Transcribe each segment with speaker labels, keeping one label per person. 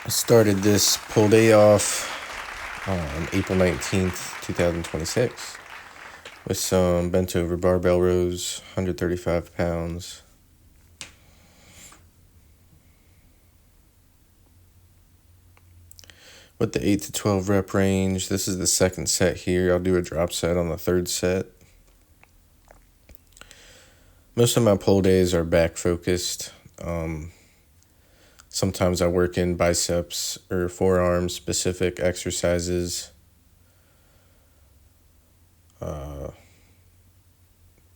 Speaker 1: I started this pull day off on April 19th, 2026 with some bent over barbell rows, 135 pounds. With the 8 to 12 rep range, this is the second set here. I'll do a drop set on the third set. Most of my pull days are back focused. Sometimes I work in biceps or forearm specific exercises.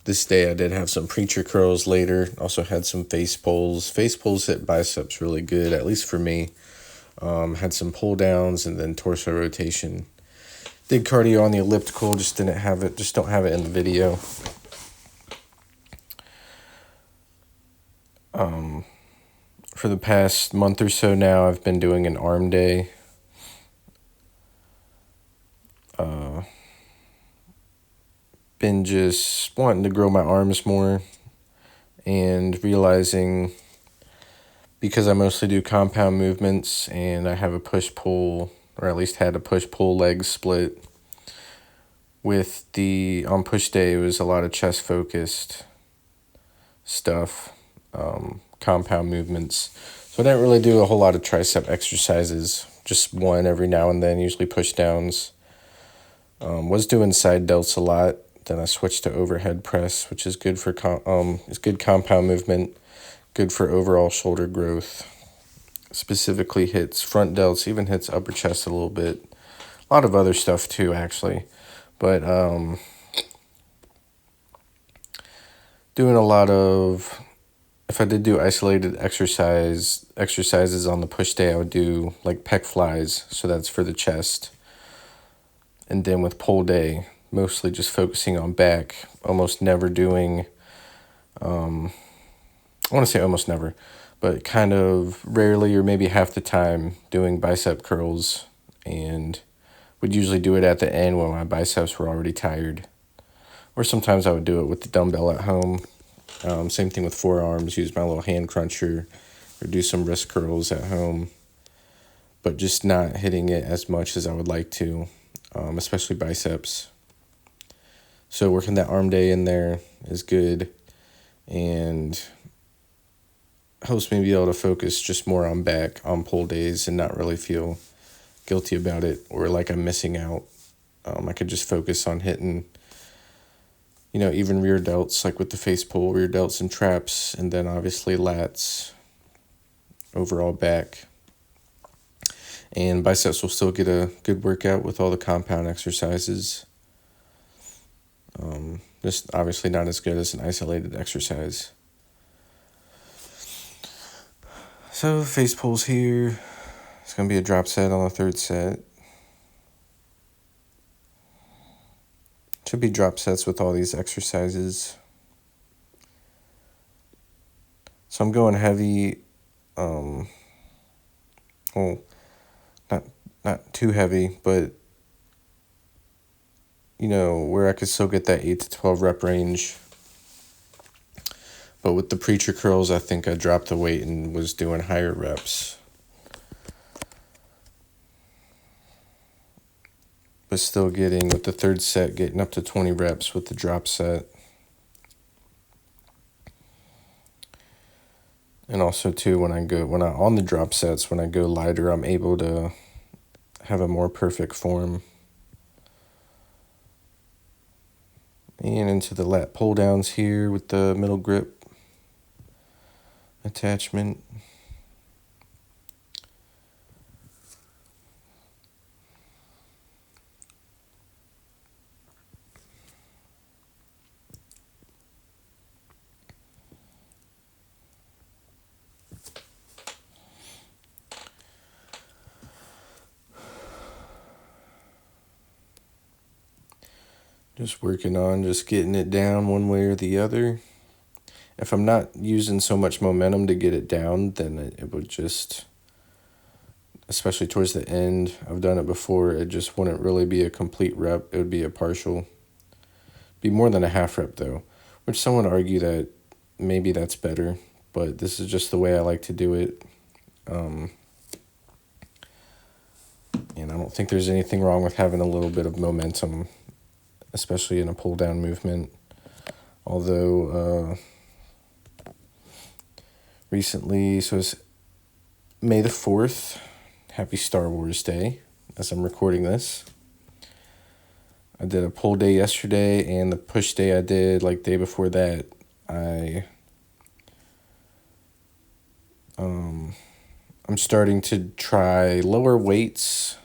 Speaker 1: This day I did have some preacher curls later. Also had some face pulls. Face pulls hit biceps really good, at least for me. Had some pull downs and then torso rotation. Did cardio on the elliptical, just don't have it in the video. For the past month or so now, I've been doing an arm day. Been just wanting to grow my arms more and realizing because I mostly do compound movements and I have a push-pull, or at least had a push-pull leg split. With the on push day, it was a lot of chest focused stuff, compound movements. So I didn't really do a whole lot of tricep exercises, just one every now and then, usually push downs. Was doing side delts a lot. Then I switched to overhead press, which is good for it's good compound movement, good for overall shoulder growth. Specifically hits front delts, even hits upper chest a little bit. A lot of other stuff too, actually. But doing a lot of, if I did do isolated exercises on the push day, I would do like pec flies, so that's for the chest. And then with pull day, mostly just focusing on back, almost never doing, I want to say almost never, but kind of rarely or maybe half the time doing bicep curls, and would usually do it at the end when my biceps were already tired. Or sometimes I would do it with the dumbbell at home. Same thing with forearms, use my little hand cruncher or do some wrist curls at home, but just not hitting it as much as I would like to, especially biceps. So working that arm day in there is good and helps me be able to focus just more on back on pull days and not really feel guilty about it or like I'm missing out. I could just focus on hitting, even rear delts, like with the face pull, rear delts and traps, and then obviously lats, overall back. And biceps will still get a good workout with all the compound exercises. Just obviously not as good as an isolated exercise. So face pulls here. It's going to be a drop set on the third set. Should be drop sets with all these exercises. So I'm going heavy. Not too heavy, but where I could still get that 8 to 12 rep range. But with the preacher curls, I think I dropped the weight and was doing higher reps. But still getting, with the third set, getting up to 20 reps with the drop set. And also too, when I on the drop sets, when I go lighter, I'm able to have a more perfect form. And into the lat pull downs here with the middle grip attachment. Just working on just getting it down one way or the other. If I'm not using so much momentum to get it down, then it would just, especially towards the end, I've done it before, it just wouldn't really be a complete rep. It would be a partial. Be more than a half rep though, which some would argue that maybe that's better, but this is just the way I like to do it. don't think there's anything wrong with having a little bit of momentum, especially in a pull down movement. Although recently, so it's May the 4th, happy Star Wars Day, as I'm recording this. I did a pull day yesterday, and the push day I did, like, day before that, I'm starting to try lower weights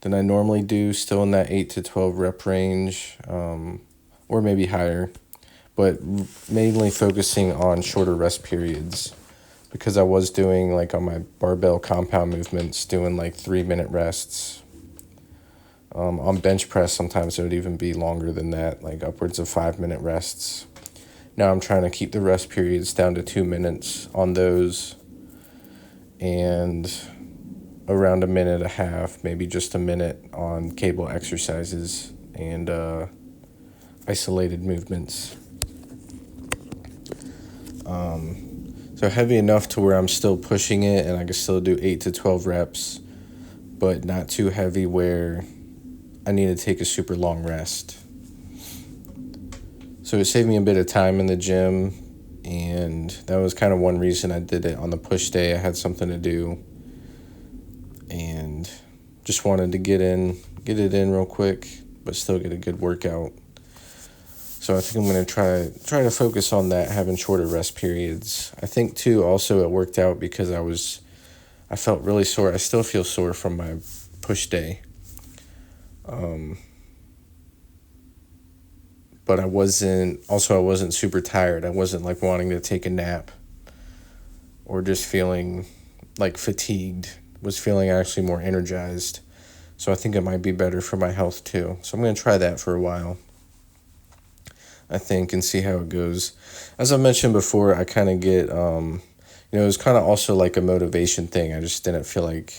Speaker 1: than I normally do, still in that 8 to 12 rep range, or maybe higher, but mainly focusing on shorter rest periods, because I was doing, like, on my barbell compound movements, doing like 3-minute rests. On bench press, sometimes it would even be longer than that, like upwards of 5-minute rests. Now I'm trying to keep the rest periods down to 2 minutes on those, and around 1.5 minutes, maybe just 1 minute on cable exercises and isolated movements. So heavy enough to where I'm still pushing it and I can still do 8 to 12 reps, but not too heavy where I need to take a super long rest. So it saved me a bit of time in the gym, and that was kind of one reason I did it on the push day. I had something to do and just wanted to get it in real quick, but still get a good workout. So I think I'm going to try to focus on that, having shorter rest periods. I think too also it worked out because I felt really sore. I still feel sore from my push day. But I wasn't super tired. I wasn't like wanting to take a nap or just feeling like fatigued. Was feeling actually more energized. So I think it might be better for my health too. So I'm going to try that for a while, I think, and see how it goes. As I mentioned before, I kind of get, it was kind of also like a motivation thing. I just didn't feel like,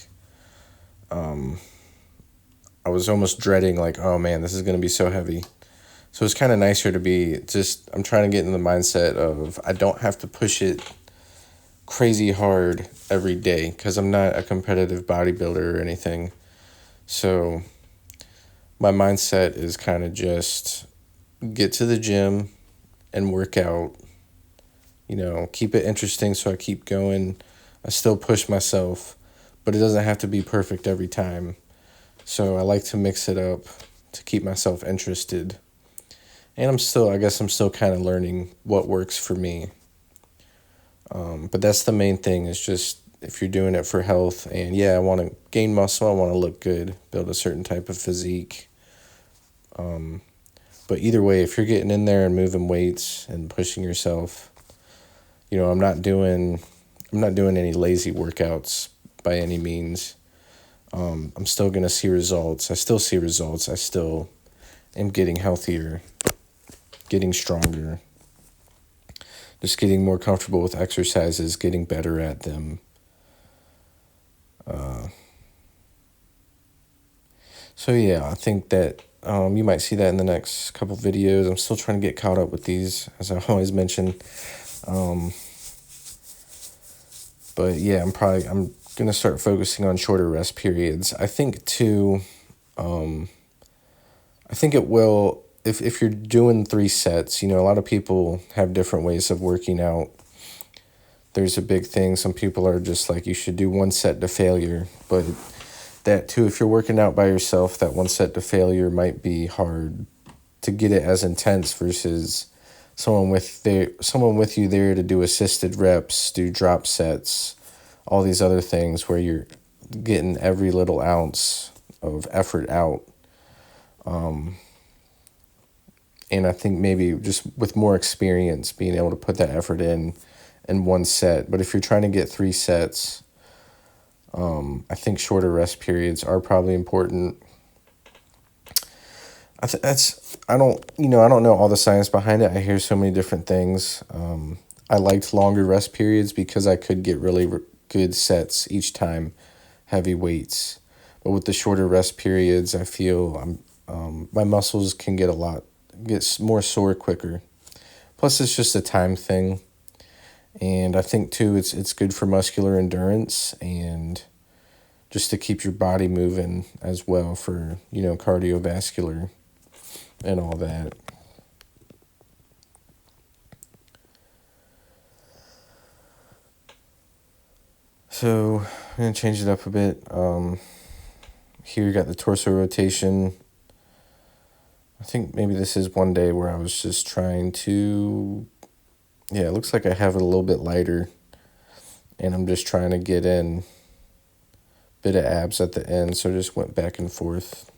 Speaker 1: I was almost dreading like, oh man, this is going to be so heavy. So it's kind of nicer to be I'm trying to get in the mindset of I don't have to push it crazy hard every day because I'm not a competitive bodybuilder or anything. So my mindset is kind of just get to the gym and work out, keep it interesting so I keep going. I still push myself, but it doesn't have to be perfect every time. So I like to mix it up to keep myself interested. And I guess I'm still kind of learning what works for me. But that's the main thing, is just if you're doing it for health, and I want to gain muscle, I want to look good, build a certain type of physique. But either way, if you're getting in there and moving weights and pushing yourself, I'm not doing any lazy workouts by any means. I'm still going to see results. I still see results. I still am getting healthier, getting stronger, just getting more comfortable with exercises, getting better at them. I think that you might see that in the next couple videos. I'm still trying to get caught up with these, as I always mention. But I'm going to start focusing on shorter rest periods. I think too, I think it will, if you're doing 3 sets, a lot of people have different ways of working out. There's a big thing. Some people are just like, you should do 1 set to failure. But that too, if you're working out by yourself, that 1 set to failure might be hard to get it as intense versus someone with you there to do assisted reps, do drop sets, all these other things where you're getting every little ounce of effort out. And I think maybe just with more experience, being able to put that effort in 1 set. But if you're trying to get 3 sets, I think shorter rest periods are probably important. I don't know all the science behind it. I hear so many different things. I liked longer rest periods because I could get really good sets each time, heavy weights. But with the shorter rest periods, I feel my muscles can get more sore quicker. Plus, it's just a time thing. And I think too, it's good for muscular endurance, and just to keep your body moving as well for, cardiovascular and all that. So I'm going to change it up a bit. Here you got the torso rotation. I think maybe this is one day where I was just trying to, yeah, it looks like I have it a little bit lighter. And I'm just trying to get in a bit of abs at the end. So I just went back and forth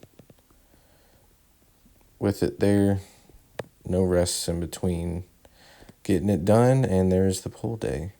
Speaker 1: with it there. No rests in between. Getting it done, and there's the pull day.